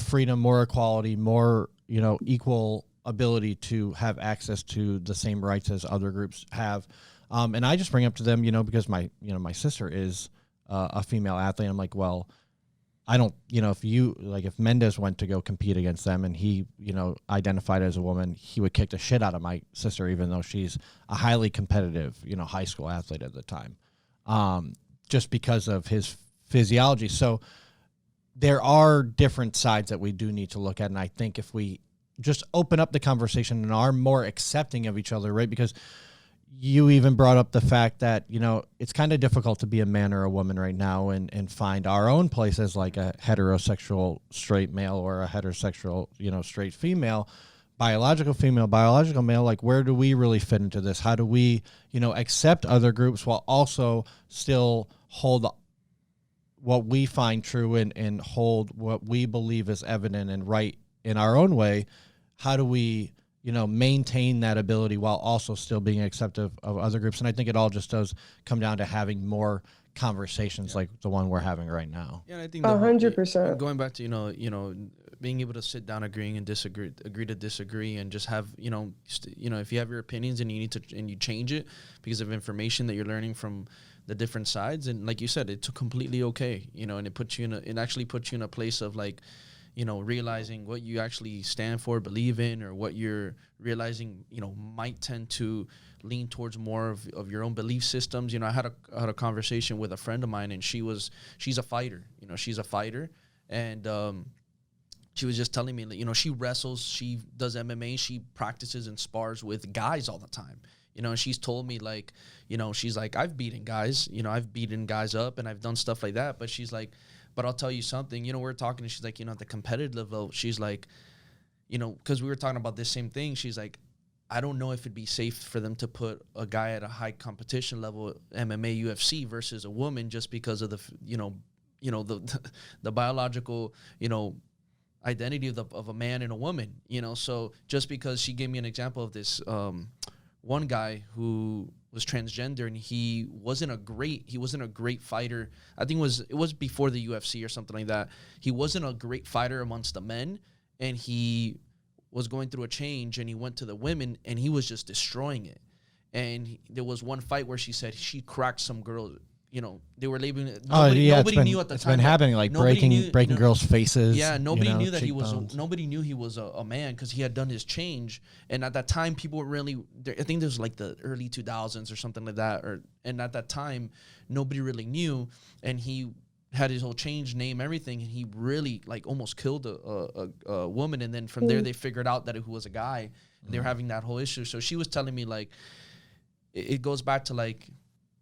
freedom, more equality, more, equal ability to have access to the same rights as other groups have. And I just bring up to them, because my sister is a female athlete. I'm like, well, I don't, if Mendes went to go compete against them and he, identified as a woman, he would kick the shit out of my sister, even though she's a highly competitive, high school athlete at the time, just because of his physiology. So there are different sides that we do need to look at. And I think if we just open up the conversation and are more accepting of each other, right? Because you even brought up the fact that, you know, it's kind of difficult to be a man or a woman right now and find our own place as like a heterosexual straight male or a heterosexual, you know, straight female, biological female, biological male. Like, where do we really fit into this? How do we, you know, accept other groups while also still hold what we find true and hold what we believe is evident and right in our own way? How do we, you know, maintain that ability while also still being accepting of other groups? And I think it all just does come down to having more conversations like the one we're having right now. Yeah, I think 100%. Going back to, you know, being able to sit down, agreeing and agree to disagree, and just have, you know, if you have your opinions and you need to, and you change it because of information that you're learning from the different sides. And like you said, it's completely okay, you know, and it actually puts you in a place of like, you know, realizing what you actually stand for, believe in, or what you're realizing, you know, might tend to lean towards more of your own belief systems. You know, I had a conversation with a friend of mine, and she's a fighter, you know, and she was just telling me, you know, she wrestles, she does MMA, she practices and spars with guys all the time. You know, and she's told me, like, you know, she's like, I've beaten guys, you know, I've beaten guys up and I've done stuff like that. But she's like, but I'll tell you something, you know, we're talking, and she's like, you know, at the competitive level, she's like, you know, because we were talking about this same thing. She's like, I don't know if it'd be safe for them to put a guy at a high competition level, MMA, UFC, versus a woman, just because of the, you know, the biological, you know, identity of a man and a woman, you know. So just because she gave me an example of this, one guy who was transgender, and he wasn't a great fighter. I think it was before the UFC or something like that. He wasn't a great fighter amongst the men, and he was going through a change, and he went to the women, and he was just destroying it. And there was one fight where she said she cracked some girl. You know, they were labeling it. Nobody knew at the time. It's been happening, like breaking girls' faces. Yeah, nobody knew that cheekbones. nobody knew he was a man, because he had done his change. And at that time, people were really, I think this was like the early 2000s or something like that. And at that time, nobody really knew. And he had his whole change, name, everything. And he really like almost killed a woman. And then from there, they figured out that it was a guy. And they were having that whole issue. So she was telling me, like, it goes back to, like,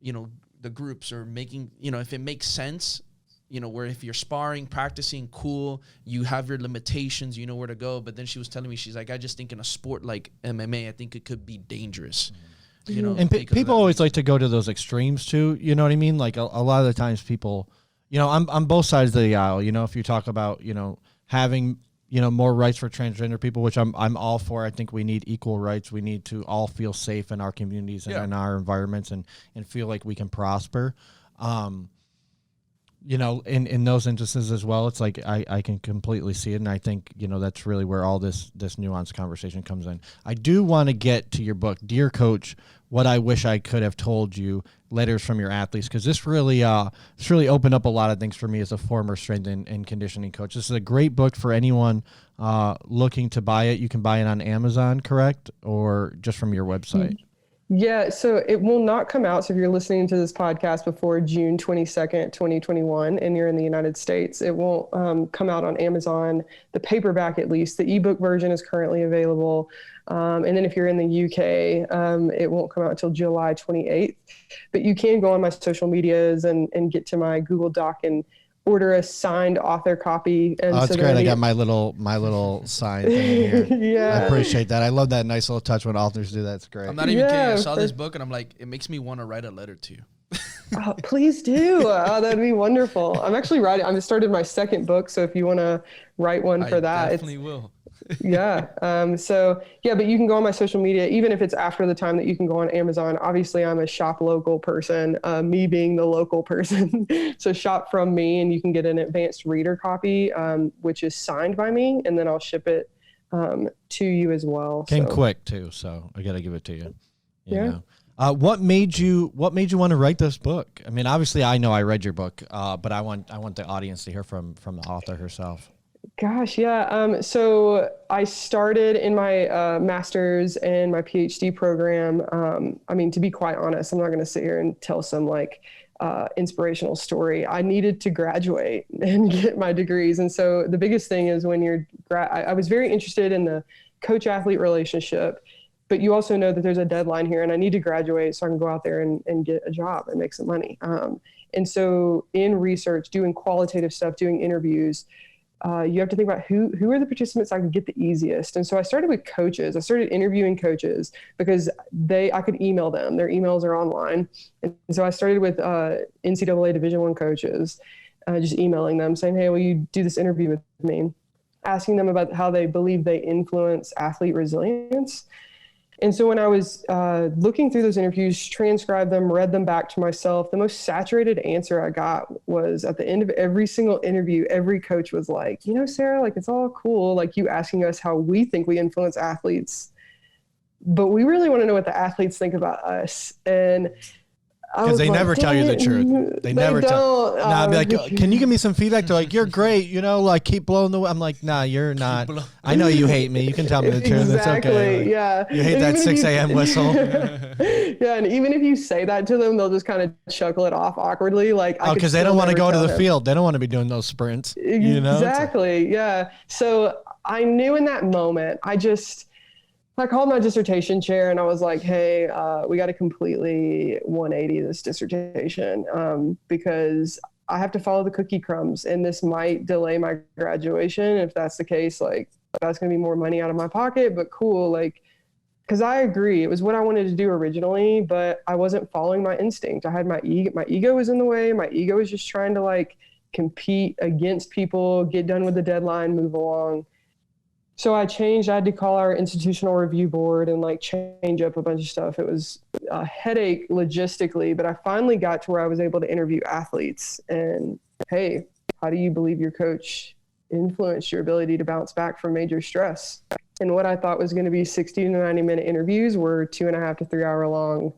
you know, the groups are making, you know, if it makes sense, you know, where if you're sparring, practicing, cool, you have your limitations, you know where to go. But then she was telling me, she's like, I just think in a sport like MMA, I think it could be dangerous. You know, and people always like to go to those extremes too. You know what I mean? Like a lot of the times people, you know, I'm both sides of the aisle. You know, if you talk about, you know, having, you know, more rights for transgender people, which I'm all for. I think we need equal rights. We need to all feel safe in our communities and in our environments, and feel like we can prosper. You know, in those instances as well, it's like I can completely see it, and I think, you know, that's really where all this nuanced conversation comes in. I do want to get to your book, Dear Coach, What I Wish I Could Have Told You, Letters from Your Athletes, because this really opened up a lot of things for me as a former strength and conditioning coach. This is a great book for anyone looking to buy it. You can buy it on Amazon, correct? Or just from your website? Yeah, so it will not come out. So if you're listening to this podcast before June 22nd, 2021, and you're in the United States, it won't come out on Amazon, the paperback at least. The ebook version is currently available. And then if you're in the UK, it won't come out until July 28th. But you can go on my social medias and get to my Google Doc and order a signed author copy. And that's great. I got my little sign thing here. Yeah. I appreciate that. I love that nice little touch when authors do that. It's great. I'm not even kidding. I saw this book and I'm like, it makes me want to write a letter to you. Oh, please do. That'd be wonderful. I'm actually writing. I started my second book. So if you want to write one for that, I definitely will. Yeah. So yeah, but you can go on my social media, even if it's after the time that you can go on Amazon. Obviously I'm a shop local person, me being the local person. So shop from me and you can get an advanced reader copy, which is signed by me, and then I'll ship it to you as well. Came quick too, so I got to give it to you. Yeah. Know. What made you want to write this book? I mean, obviously I know I read your book, but I want the audience to hear from the author herself. Gosh, yeah. So I started in my master's and my PhD program. I mean, to be quite honest, I'm not going to sit here and tell some like inspirational story. I needed to graduate and get my degrees. And so the biggest thing is when you're I was very interested in the coach-athlete relationship. but you also know that there's a deadline here and I need to graduate so I can go out there and get a job and make some money. And so in research, doing qualitative stuff, doing interviews, you have to think about who are the participants I can get the easiest. And so I started with coaches. I started interviewing coaches because I could email them. Their emails are online. And so I started with NCAA Division I coaches, just emailing them saying, hey, will you do this interview with me? Asking them about how they believe they influence athlete resilience. And so when I was looking through those interviews, transcribed them, read them back to myself, the most saturated answer I got was at the end of every single interview, every coach was like, Sarah, like, it's all cool, like you asking us how we think we influence athletes, but we really want to know what the athletes think about us. And because they never tell you the truth. They never tell. Nah, I'd be like, can you give me some feedback? They're like, you're great. Like, keep blowing the. I'm like, nah, you're not. I know you hate me. You can tell me the truth. Exactly. It's okay. Like, yeah. You hate that 6 a.m. whistle. Yeah, and even if you say that to them, they'll just kind of chuckle it off awkwardly. Like, because they don't want to go to the field. They don't want to be doing those sprints. Exactly. Yeah. So I knew in that moment, I called my dissertation chair and I was like, hey, we got to completely 180 this dissertation because I have to follow the cookie crumbs and this might delay my graduation. If that's the case, like, that's going to be more money out of my pocket, but cool. Like, because I agree, it was what I wanted to do originally, but I wasn't following my instinct. I had my ego was in the way. My ego was just trying to like compete against people, get done with the deadline, move along. So I had to call our institutional review board and like change up a bunch of stuff. It was a headache logistically, but I finally got to where I was able to interview athletes and, hey, how do you believe your coach influenced your ability to bounce back from major stress? And what I thought was going to be 60 to 90 minute interviews were 2.5 to 3 hour long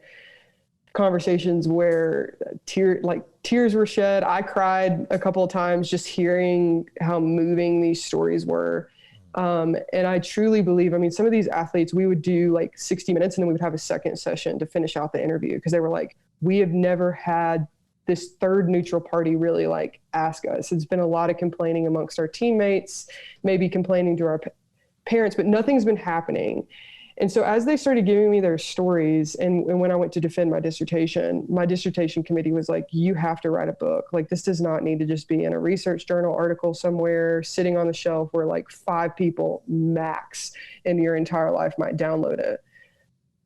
conversations where tears were shed. I cried a couple of times just hearing how moving these stories were. And I truly believe, some of these athletes, we would do like 60 minutes and then we would have a second session to finish out the interview because they were like, we have never had this third neutral party really like ask us. It's been a lot of complaining amongst our teammates, maybe complaining to our parents, but nothing's been happening. And so as they started giving me their stories and when I went to defend my dissertation committee was like, you have to write a book. Like, this does not need to just be in a research journal article somewhere sitting on the shelf where like 5 people max in your entire life might download it.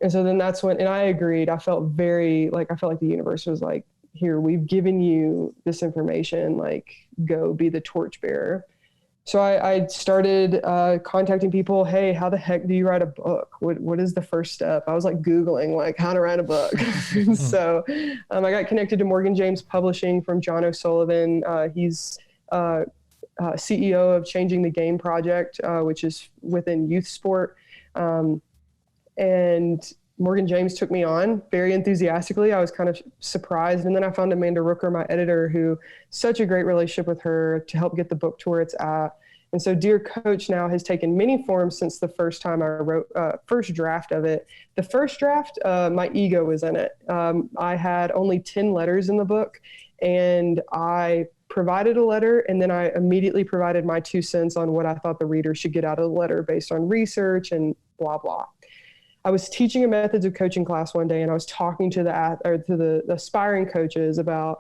And so then that's when, and I agreed, I felt like the universe was like, here, we've given you this information, like, go be the torchbearer. So I started contacting people. Hey, how the heck do you write a book? What is the first step? I was like Googling like how to write a book. So I got connected to Morgan James Publishing from John O'Sullivan. He's CEO of Changing the Game Project, which is within youth sport. And Morgan James took me on very enthusiastically. I was kind of surprised. And then I found Amanda Rooker, my editor, who such a great relationship with her to help get the book to where it's at. And so Dear Coach now has taken many forms since the first time I wrote, first draft of it. The first draft, my ego was in it. I had only 10 letters in the book and I provided a letter and then I immediately provided my 2 cents on what I thought the reader should get out of the letter based on research and blah, blah. I was teaching a methods of coaching class one day and I was talking to the aspiring coaches about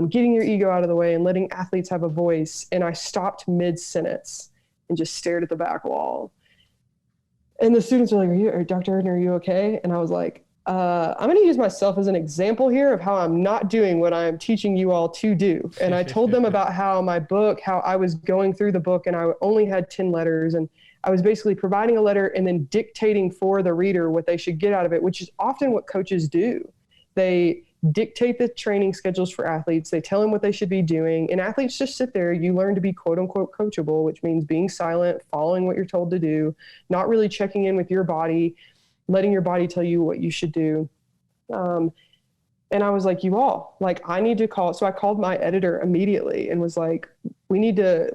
getting your ego out of the way and letting athletes have a voice. And I stopped mid-sentence and just stared at the back wall. And the students were like, Dr. Erdner, are you okay? And I was like, I'm going to use myself as an example here of how I'm not doing what I'm teaching you all to do. And I told them about how I was going through the book and I only had 10 letters and I was basically providing a letter and then dictating for the reader what they should get out of it, which is often what coaches do. They dictate the training schedules for athletes. They tell them what they should be doing. And athletes just sit there. You learn to be quote unquote coachable, which means being silent, following what you're told to do, not really checking in with your body, letting your body tell you what you should do. And I was like, you all, like, I need to call. So I called my editor immediately and was like, we need to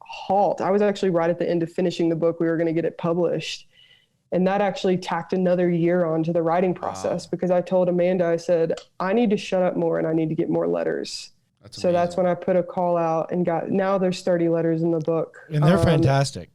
halt. I was actually right at the end of finishing the book. We were going to get it published. And that actually tacked another year onto the writing process because I told Amanda, I said, I need to shut up more and I need to get more letters. So that's when I put a call out and now there's 30 letters in the book. And they're fantastic.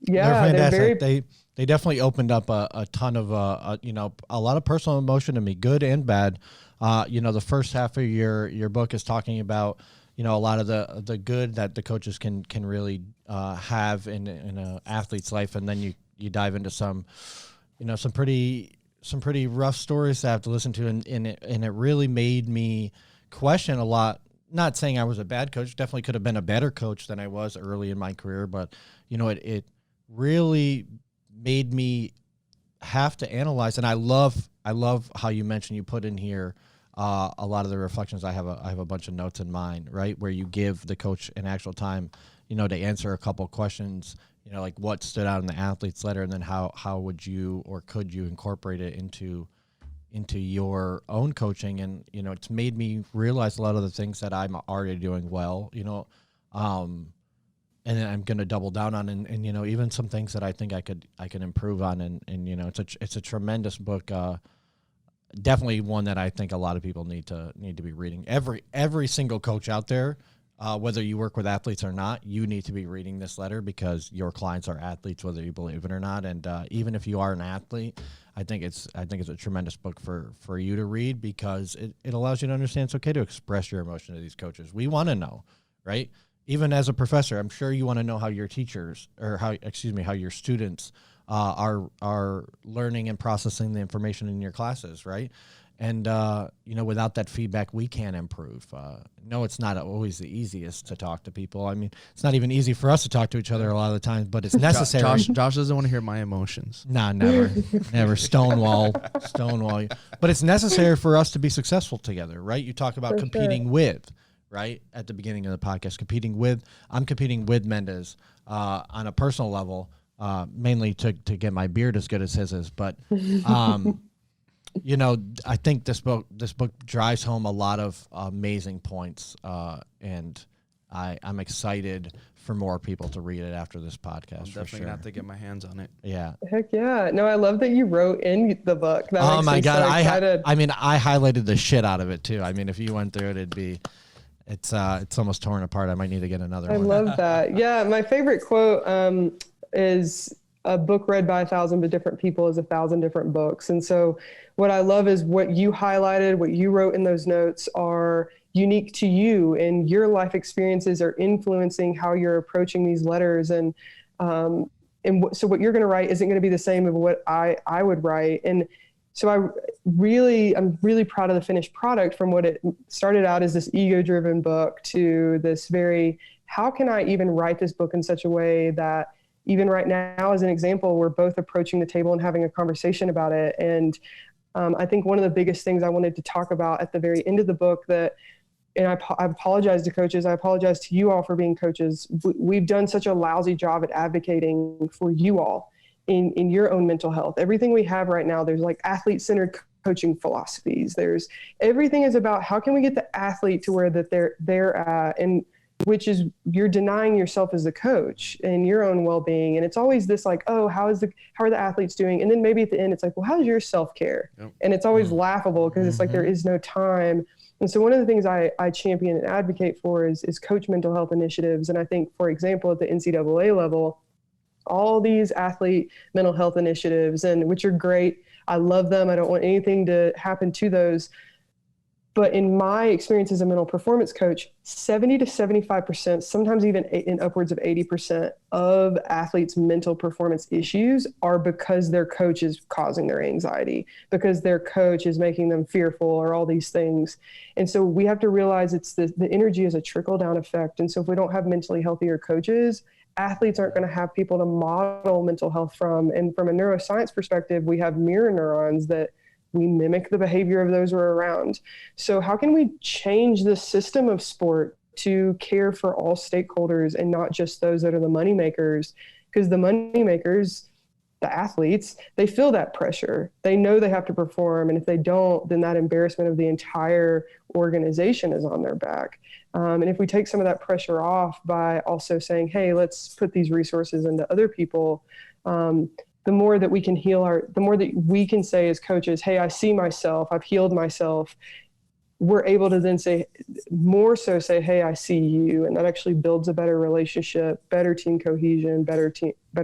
Yeah, they're fantastic. they definitely opened up a ton of, a lot of personal emotion to me, good and bad. The first half of your book is talking about, a lot of the good that the coaches can really have in an athlete's life. And then you dive into some pretty rough stories to have to listen to. And it really made me question a lot. Not saying I was a bad coach, definitely could have been a better coach than I was early in my career, but it really made me have to analyze. And I love how you mentioned, you put in here a lot of the reflections. I have a bunch of notes in mind, right, where you give the coach an actual time, to answer a couple questions, like what stood out in the athlete's letter, and then how would you or could you incorporate it into your own coaching. And it's made me realize a lot of the things that I'm already doing well, and then I'm going to double down on, and even some things that I think I can improve on, and it's a tremendous book. Definitely one that I think a lot of people need to be reading. Every single coach out there, whether you work with athletes or not, you need to be reading this letter, because your clients are athletes, whether you believe it or not. And even if you are an athlete, I think it's a tremendous book for you to read, because it allows you to understand it's okay to express your emotion to these coaches. We want to know, right? Even as a professor, I'm sure you want to know how your teachers, or how your students are learning and processing the information in your classes, right? And, without that feedback, we can't improve. No, it's not always the easiest to talk to people. I mean, it's not even easy for us to talk to each other a lot of the times, but it's necessary. Josh doesn't want to hear my emotions. No, never. Stonewall. But it's necessary for us to be successful together, right? You talk about competing with, right? At the beginning of the podcast, I'm competing with Mendez on a personal level, mainly to get my beard as good as his is. But, I think this book drives home a lot of amazing points, and I'm excited for more people to read it after this podcast. I'm definitely have to get my hands on it. Yeah. Heck yeah. No, I love that you wrote in the book. That Oh my God. So I highlighted the shit out of it too. I mean, if you went through it, it's almost torn apart. I might need to get another one. I love that. Yeah. My favorite quote is, a book read by 1,000 but different people is 1,000 different books. And so what I love is what you highlighted, what you wrote in those notes are unique to you, and your life experiences are influencing how you're approaching these letters. And so what you're going to write isn't going to be the same as what I would write. And so I'm really proud of the finished product, from what it started out as this ego-driven book to this very, how can I even write this book in such a way that even right now, as an example, we're both approaching the table and having a conversation about it. And I think one of the biggest things I wanted to talk about at the very end of the book and I apologize to coaches, I apologize to you all for being coaches. We've done such a lousy job at advocating for you all in your own mental health. Everything we have right now, there's like athlete-centered coaching philosophies. Everything is about how can we get the athlete to where that they're at, and which is you're denying yourself as the coach and your own well-being. And it's always this like, oh, how are the athletes doing? And then maybe at the end, it's like, well, how's your self-care? Yep. And it's always laughable, because it's like, there is no time. And so one of the things I champion and advocate for is coach mental health initiatives. And I think, for example, at the NCAA level, all these athlete mental health initiatives, and which are great. I love them. I don't want anything to happen to those. But in my experience as a mental performance coach, 70 to 75%, sometimes even in upwards of 80% of athletes' mental performance issues are because their coach is causing their anxiety, because their coach is making them fearful, or all these things. And so we have to realize it's the energy is a trickle-down effect. And so if we don't have mentally healthier coaches, athletes aren't going to have people to model mental health from. And from a neuroscience perspective, we have mirror neurons that we mimic the behavior of those we're around. So how can we change the system of sport to care for all stakeholders and not just those that are the money makers? Because the money makers, the athletes, they feel that pressure. They know they have to perform. And if they don't, then that embarrassment of the entire organization is on their back. And if we take some of that pressure off by also saying, hey, let's put these resources into other people, the more that we can heal the more that we can say as coaches, hey, I see myself, I've healed myself. we're able to then say, hey, I see you. And that actually builds a better relationship, better team cohesion, better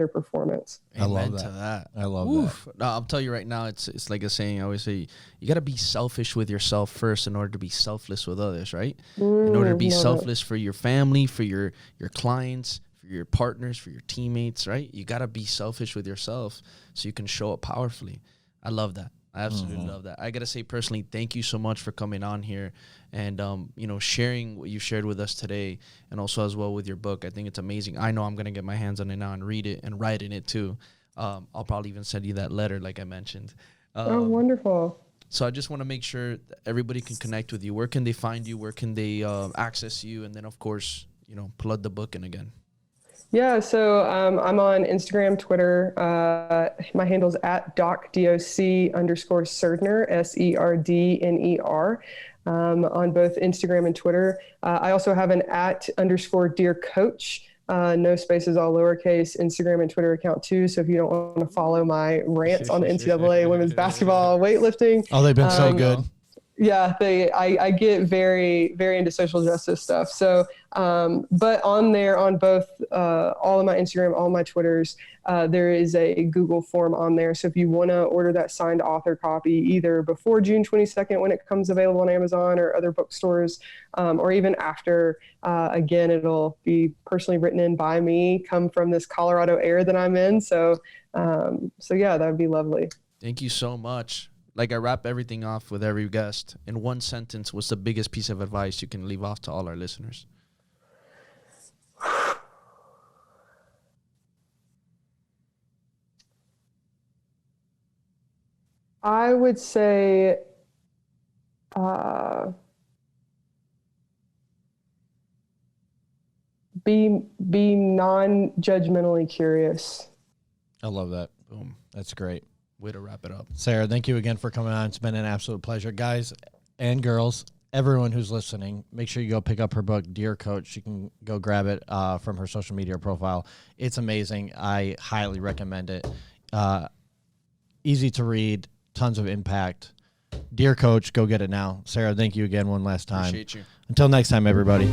performance. I love Amen to that. I love that. No, I'll tell you right now, it's like a saying I always say, you got to be selfish with yourself first in order to be selfless with others, right? In order to be selfless for your family, for your clients, for your partners, for your teammates, right? You got to be selfish with yourself so you can show up powerfully. I love that. I absolutely love that. I got to say personally, thank you so much for coming on here and, sharing what you shared with us today, and also as well with your book. I think it's amazing. I know I'm going to get my hands on it now and read it and write in it too. I'll probably even send you that letter like I mentioned. Oh, wonderful. So I just want to make sure that everybody can connect with you. Where can they find you? Where can they access you? And then, of course, plug the book in again. Yeah, so I'm on Instagram, Twitter. My handle's at DocDoc_Serdner, Serdner. On both Instagram and Twitter. I also have an @_dearcoach, no spaces, all lowercase, Instagram and Twitter account too. So if you don't want to follow my rants on the NCAA women's basketball weightlifting. Oh, they've been so good. Yeah, I get very, very into social justice stuff. So, but on there, on both, all of my Instagram, all my Twitters, there is a Google form on there. So if you want to order that signed author copy, either before June 22nd when it comes available on Amazon or other bookstores, or even after, again, it'll be personally written in by me, come from this Colorado air that I'm in. So yeah, that would be lovely. Thank you so much. Like I wrap everything off with every guest. In one sentence, what's the biggest piece of advice you can leave off to all our listeners? I would say be non-judgmentally curious. I love that. Boom. That's great. Way to wrap it up. Sarah, thank you again for coming on. It's been an absolute pleasure. Guys and girls, everyone who's listening, make sure you go pick up her book, Dear Coach. You can go grab it from her social media profile. It's amazing. I highly recommend it. Easy to read, tons of impact. Dear Coach, go get it now. Sarah, thank you again one last time. Appreciate you. Until next time, everybody.